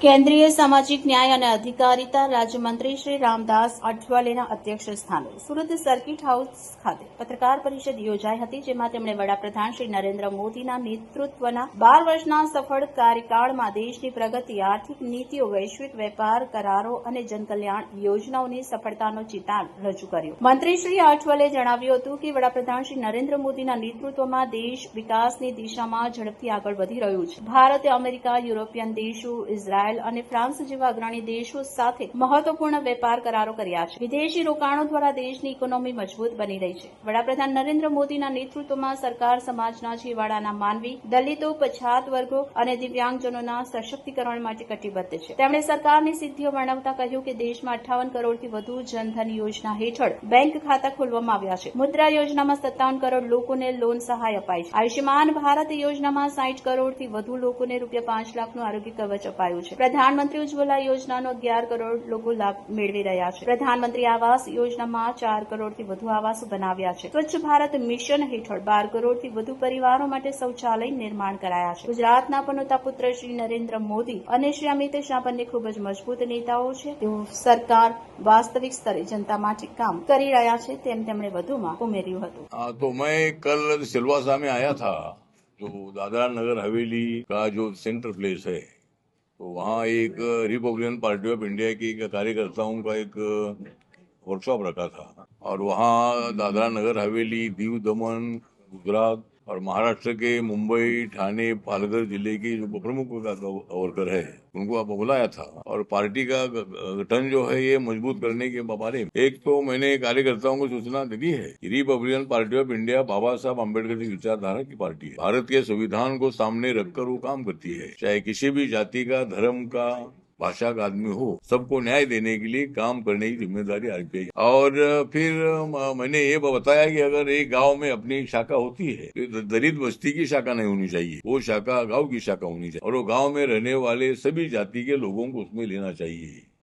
કેન્દ્રીય સામાજિક ન્યાય અને અધિકારિતા રાજ્યમંત્રી શ્રી રામદાસ અઠવલેના અધ્યક્ષ સ્થાને સુરત સર્કિટ હાઉસ ખાતે પત્રકાર પરિષદ યોજાઈ હતી, જેમાં તેમણે વડાપ્રધાન શ્રી નરેન્દ્ર મોદીના નેતૃત્વના 12 વર્ષના સફળ કાર્યકાળમાં દેશની પ્રગતિ, આર્થિક નીતિઓ, વૈશ્વિક વેપાર કરારો અને જનકલ્યાણ યોજનાઓની સફળતાનો ચિતાર રજૂ કર્યો. મંત્રી શ્રી અઠવલે જણાવ્યું હતું કે વડાપ્રધાન શ્રી નરેન્દ્ર મોદીના નેતૃત્વમાં દેશ વિકાસની દિશામાં ઝડપથી આગળ વધી રહ્યું છે. ભારતે અમેરિકા, યુરોપિયન દેશો, ઇઝરાયલ અને ફ્રાન્સ જેવા અગ્રણી દેશો સાથે મહત્વપૂર્ણ વેપાર કરારો કર્યા છે. વિદેશી રોકાણો દ્વારા દેશની ઇકોનોમી મજબૂત બની રહી છે. વડાપ્રધાન નરેન્દ્ર મોદીના નેતૃત્વમાં સરકાર સમાજના છેવાડાના માનવી, દલિતો, પછાત વર્ગો અને દિવ્યાંગજનોના સશક્તિકરણ માટે કટિબદ્ધ છે. તેમણે સરકારની સિદ્ધિઓ વર્ણવતા કહ્યું કે દેશમાં 58 કરોડથી વધુ જનધન યોજના હેઠળ બેંક ખાતા ખોલવામાં આવ્યા છે. મુદ્રા યોજનામાં 57 કરોડ લોકોને લોન સહાય અપાઈ છે. આયુષ્યમાન ભારત યોજનામાં 60 કરોડથી વધુ લોકોને ₹5 લાખનું આરોગ્ય કવચ અપાયું છે. પ્રધાનમંત્રી ઉજ્જવલા યોજનાનો 11 કરોડ લોકો લાભ મેળવી રહ્યા છે. પ્રધાનમંત્રી આવાસ યોજનામાં 4 કરોડથી વધુ આવાસો બનાવ્યા છે. સ્વચ્છ ભારત મિશન હેઠળ 12 કરોડથી વધુ પરિવારો માટે શૌચાલય નિર્માણ કરાયા છે. ગુજરાતના પનોતા પુત્ર શ્રી નરેન્દ્ર મોદી અને શ્રી અમિત શાહ બંને ખૂબ જ મજબૂત નેતાઓ છે. તેઓ સરકાર વાસ્તવિક સ્તરે જનતા માટે કામ કરી રહ્યા છે તેમ તેમણે વધુમાં ઉમેર્યું હતું. तो मैं कल सिलवासा में आया था, जो दादरा नगर हवेली का जो सेंट्रल प्लेस है, तो वहाँ एक रिपब्लिकन पार्टी ऑफ इंडिया की कार्यकर्ताओं का एक वर्कशॉप रखा था और वहाँ दादरा नगर हवेली, दीव दमन, गुजरात और महाराष्ट्र के मुंबई, ठाणे, पालघर जिले के जो प्रमुख वर्कर है उनको आप बुलाया था और पार्टी का गठन जो है ये मजबूत करने के बारे में एक तो मैंने कार्यकर्ताओं को सूचना दे दी है। रिपब्लिकन पार्टी ऑफ इंडिया बाबा साहब अम्बेडकर की विचारधारा की पार्टी है। भारत के संविधान को सामने रखकर वो काम करती है। चाहे किसी भी जाति का, धर्म का, भाषा का आदमी हो, सबको न्याय देने के लिए काम करने की जिम्मेदारी आरपीआई। और फिर मैंने ये बताया कि अगर एक गांव में अपनी शाखा होती है तो दलित बस्ती की शाखा नहीं होनी चाहिए, वो शाखा गांव की शाखा होनी चाहिए और वो गांव में रहने वाले सभी जाति के लोगों को उसमें लेना चाहिए।